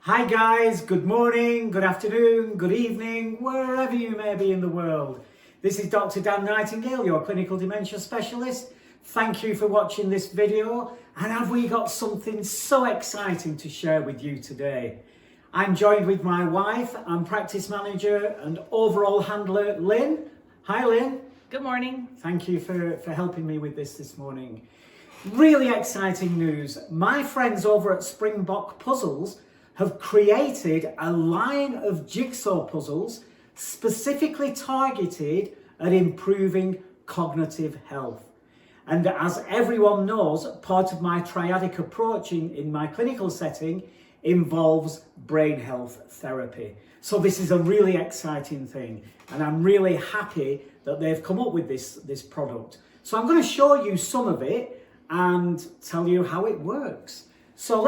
Hi guys, good morning, good afternoon, good evening, wherever you may be in the world. This is Dr. Dan Nightingale, your clinical dementia specialist. Thank you for watching this video, and have we got something so exciting to share with you today. I'm joined with my wife and practice manager and overall handler, Lynn. Hi Lynn. Good morning. Thank you for helping me with this morning. Really exciting news. My friends over at Springbok Puzzles have created a line of jigsaw puzzles specifically targeted at improving cognitive health. And as everyone knows, part of my triadic approach in my clinical setting involves brain health therapy. So this is a really exciting thing, and I'm really happy that they've come up with this product. So I'm going to show you some of it and tell you how it works. So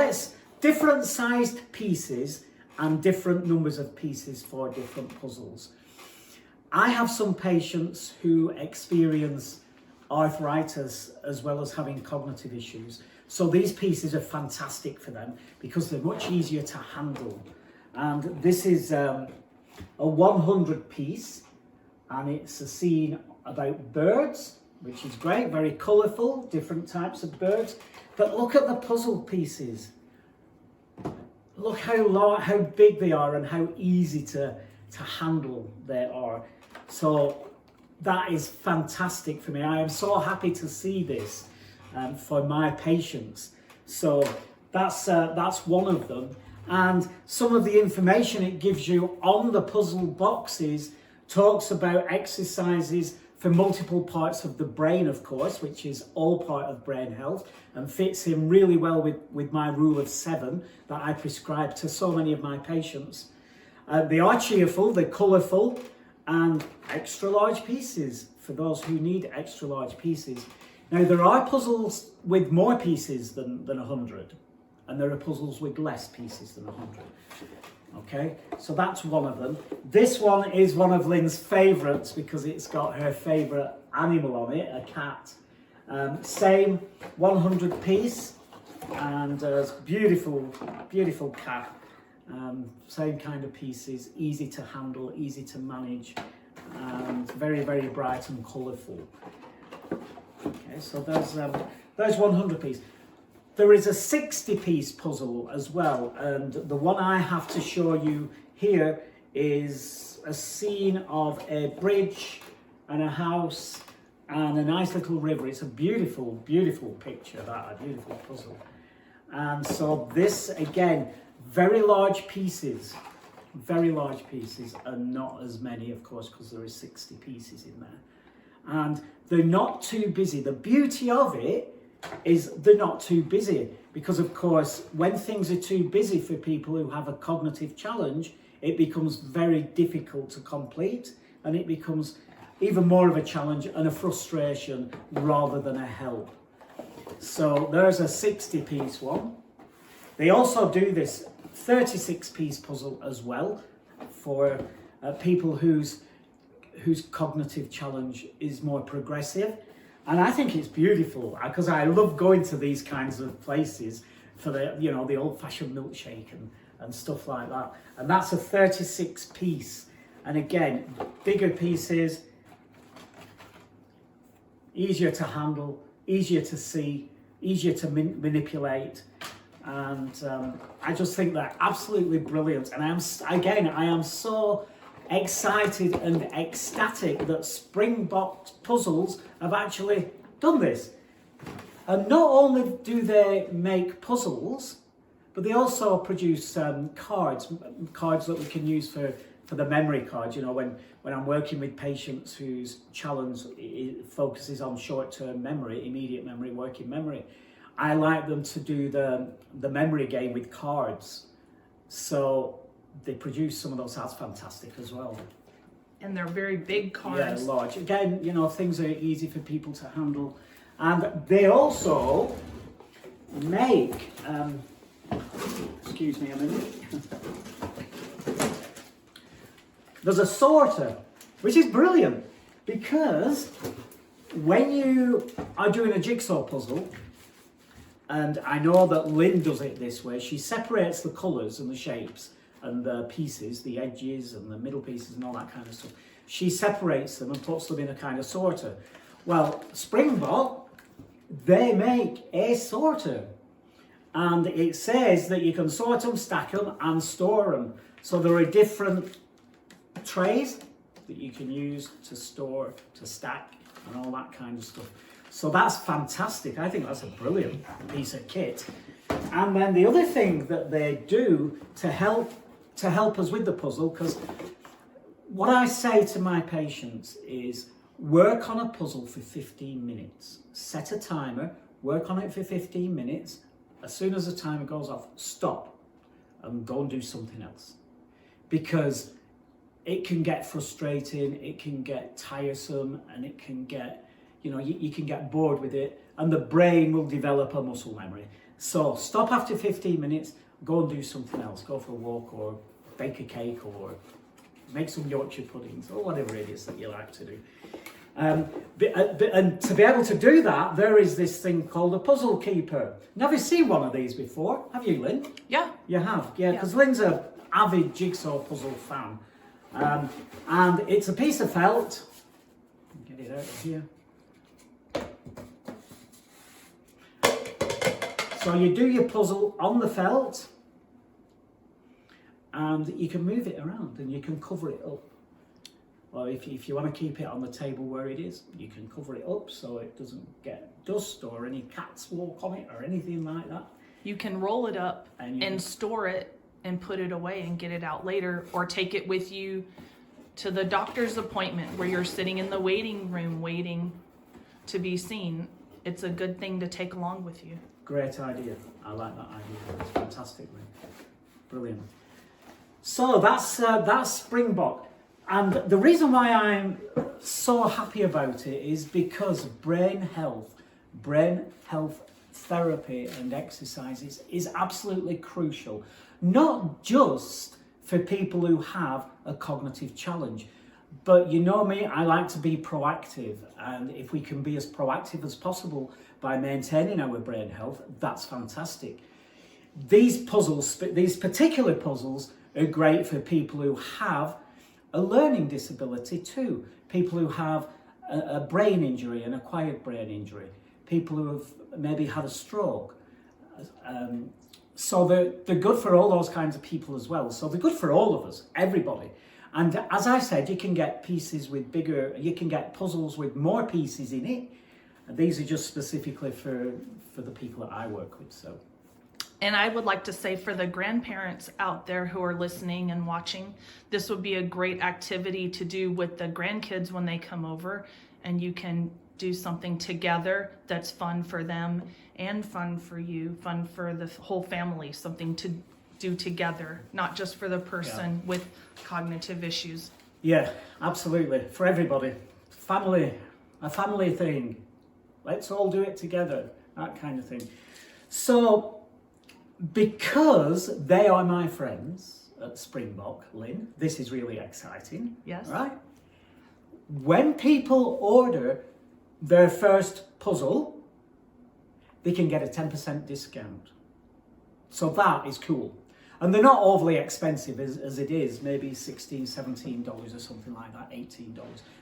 different sized pieces and different numbers of pieces for different puzzles. I have some patients who experience arthritis as well as having cognitive issues. So these pieces are fantastic for them because they're much easier to handle. And this is a 100 piece, and it's a scene about birds, which is great, very colourful, different types of birds. But look at the puzzle pieces. Look how big they are and how easy to handle they are. So that is fantastic for me. I am so happy to see this for my patients. So that's one of them. And some of the information it gives you on the puzzle boxes talks about exercises for multiple parts of the brain, of course, which is all part of brain health and fits in really well with my rule of 7 that I prescribe to so many of my patients. They are cheerful, they're colourful, and extra large pieces for those who need extra large pieces. Now, there are puzzles with more pieces than 100, and there are puzzles with less pieces than 100. Okay, so that's one of them. This one is one of Lynn's favourites because it's got her favourite animal on it, a cat. Same 100 piece, and beautiful cat. Same kind of pieces, easy to handle, easy to manage, and very, very bright and colourful. Okay, so there's 100 piece. There is a 60 piece puzzle as well, and the one I have to show you here is a scene of a bridge and a house and a nice little river. It's a beautiful picture, a beautiful puzzle. And so this, again, very large pieces, and not as many, of course, because there are 60 pieces in there. And they're not too busy. The beauty of it is they're not too busy, because of course when things are too busy for people who have a cognitive challenge, it becomes very difficult to complete, and it becomes even more of a challenge and a frustration rather than a help. So there's a 60 piece one. They also do this 36 piece puzzle as well for people whose cognitive challenge is more progressive. And I think it's beautiful because I love going to these kinds of places for the old-fashioned milkshake and stuff like that. And that's a 36 piece. And again, bigger pieces, easier to handle, easier to see, easier to manipulate. And I just think they're absolutely brilliant. And I am so excited and ecstatic that Springbok Puzzles have actually done this. And not only do they make puzzles, but they also produce cards that we can use for the memory cards. You know, when I'm working with patients whose challenge focuses on short-term memory, immediate memory, working memory, I like them to do the memory game with cards. So they produce some of those. That's fantastic as well. And they're very big cards. Yeah, large. Again, things are easy for people to handle. And they also make, excuse me a minute, there's a sorter, which is brilliant, because when you are doing a jigsaw puzzle, And I know that Lynn does it this way. She separates the colours and the shapes and the pieces, the edges and the middle pieces and all that kind of stuff. She separates them and puts them in a kind of sorter. Well, Springbok, they make a sorter. And it says that you can sort them, stack them and store them. So there are different trays that you can use to store, to stack and all that kind of stuff. So that's fantastic. I think that's a brilliant piece of kit. And then the other thing that they do to help us with the puzzle, because what I say to my patients is work on a puzzle for 15 minutes. Set a timer, work on it for 15 minutes. As soon as the timer goes off, stop and go and do something else. Because it can get frustrating, it can get tiresome, and it can get, you can get bored with it, and the brain will develop a muscle memory. So stop after 15 minutes, go and do something else. Go for a walk or bake a cake or make some Yorkshire puddings or whatever it is that you like to do. And to be able to do that, there is this thing called a puzzle keeper. Now, have you seen one of these before? Have you, Lynn? Yeah. You have? Yeah, because Lynn's an avid jigsaw puzzle fan. And it's a piece of felt. Get it out of here. So you do your puzzle on the felt, and you can move it around and you can cover it up. Or if you want to keep it on the table where it is, you can cover it up so it doesn't get dust or any cats walk on it or anything like that. You can roll it up and store it and put it away and get it out later, or take it with you to the doctor's appointment where you're sitting in the waiting room waiting to be seen. It's a good thing to take along with you. Great idea. I like that idea. It's fantastic. Brilliant. So that's Springbok. And the reason why I'm so happy about it is because brain health therapy and exercises is absolutely crucial. Not just for people who have a cognitive challenge, but you know me, I like to be proactive. And if we can be as proactive as possible by maintaining our brain health, that's fantastic. These puzzles, these particular puzzles, are great for people who have a learning disability too. People who have a brain injury, an acquired brain injury. People who have maybe had a stroke. So they're good for all those kinds of people as well. So they're good for all of us, everybody. And as I said, you can get pieces with you can get puzzles with more pieces in it. And these are just specifically for the people that I work with. So. And I would like to say, for the grandparents out there who are listening and watching, this would be a great activity to do with the grandkids when they come over, and you can do something together that's fun for them and fun for you, fun for the whole family, something to do together, not just for the person with cognitive issues. Yeah, absolutely. For everybody. A family thing. Let's all do it together, that kind of thing. So, because they are my friends at Springbok, Lynn, this is really exciting. Yes. Right? When people order their first puzzle, they can get a 10% discount. So that is cool. And they're not overly expensive as it is, maybe $16, $17 or something like that, $18.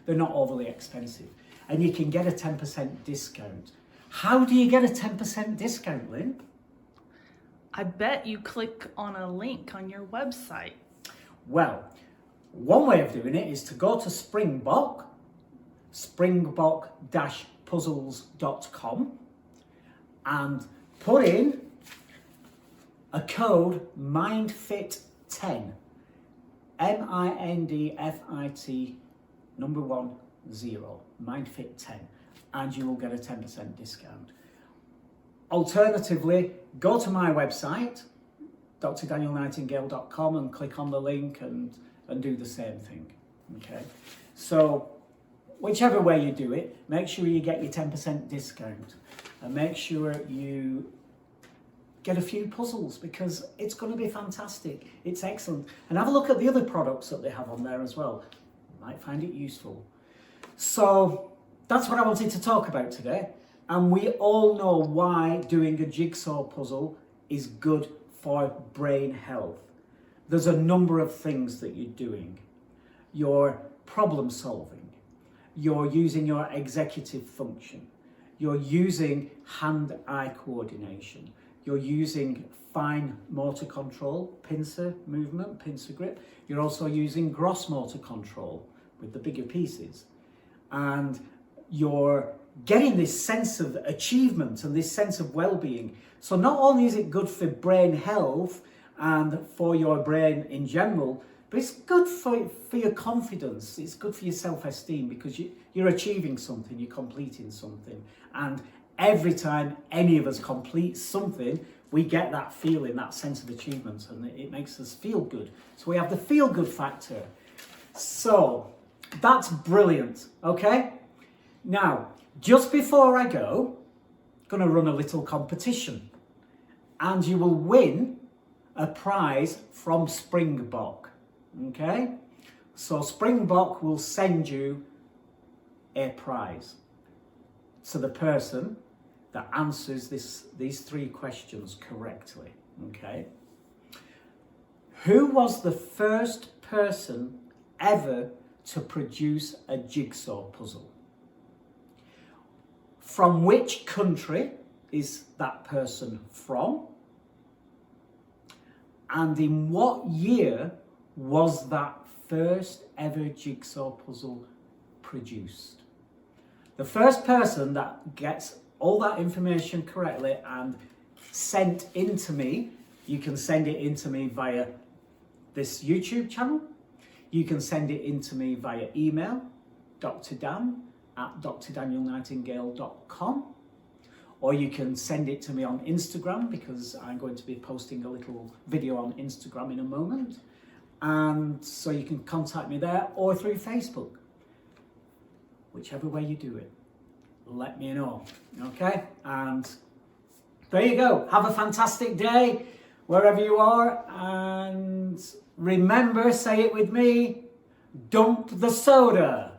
They're not overly expensive. And you can get a 10% discount. How do you get a 10% discount, Lynn? I bet you click on a link on your website. Well, one way of doing it is to go to Springbok, springbok-puzzles.com, and put in a code MINDFIT10, MINDFIT number 10, MINDFIT10, and you will get a 10% discount. Alternatively, go to my website, DrDanielNightingale.com, and click on the link and do the same thing. Okay, so whichever way you do it, make sure you get your 10% discount, and make sure you get a few puzzles, because it's going to be fantastic. It's excellent. And have a look at the other products that they have on there as well. You might find it useful. So that's what I wanted to talk about today. And we all know why doing a jigsaw puzzle is good for brain health. There's a number of things that you're doing. You're problem solving. You're using your executive function. You're using hand-eye coordination. You're using fine motor control, pincer movement, pincer grip. You're also using gross motor control with the bigger pieces. And you're getting this sense of achievement and this sense of well-being. So not only is it good for brain health and for your brain in general, but it's good for your confidence. It's good for your self-esteem because you're achieving something, you're completing something. And every time any of us complete something, we get that feeling, that sense of achievement, and it makes us feel good. So we have the feel-good factor. So that's brilliant, okay? Now, just before I go, I'm going to run a little competition. And you will win a prize from Springbok, okay? So Springbok will send you a prize. So the person that answers these 3 questions correctly, okay? Who was the first person ever to produce a jigsaw puzzle? From which country is that person from? And in what year was that first ever jigsaw puzzle produced? The first person that gets all that information correctly and sent in to me, you can send it in to me via this YouTube channel. You can send it in to me via email, DrDan@drdanielnightingale.com. Or you can send it to me on Instagram because I'm going to be posting a little video on Instagram in a moment. And so you can contact me there or through Facebook. Whichever way you do it, let me know, okay? And there you go. Have a fantastic day wherever you are. And remember, say it with me, dump the soda.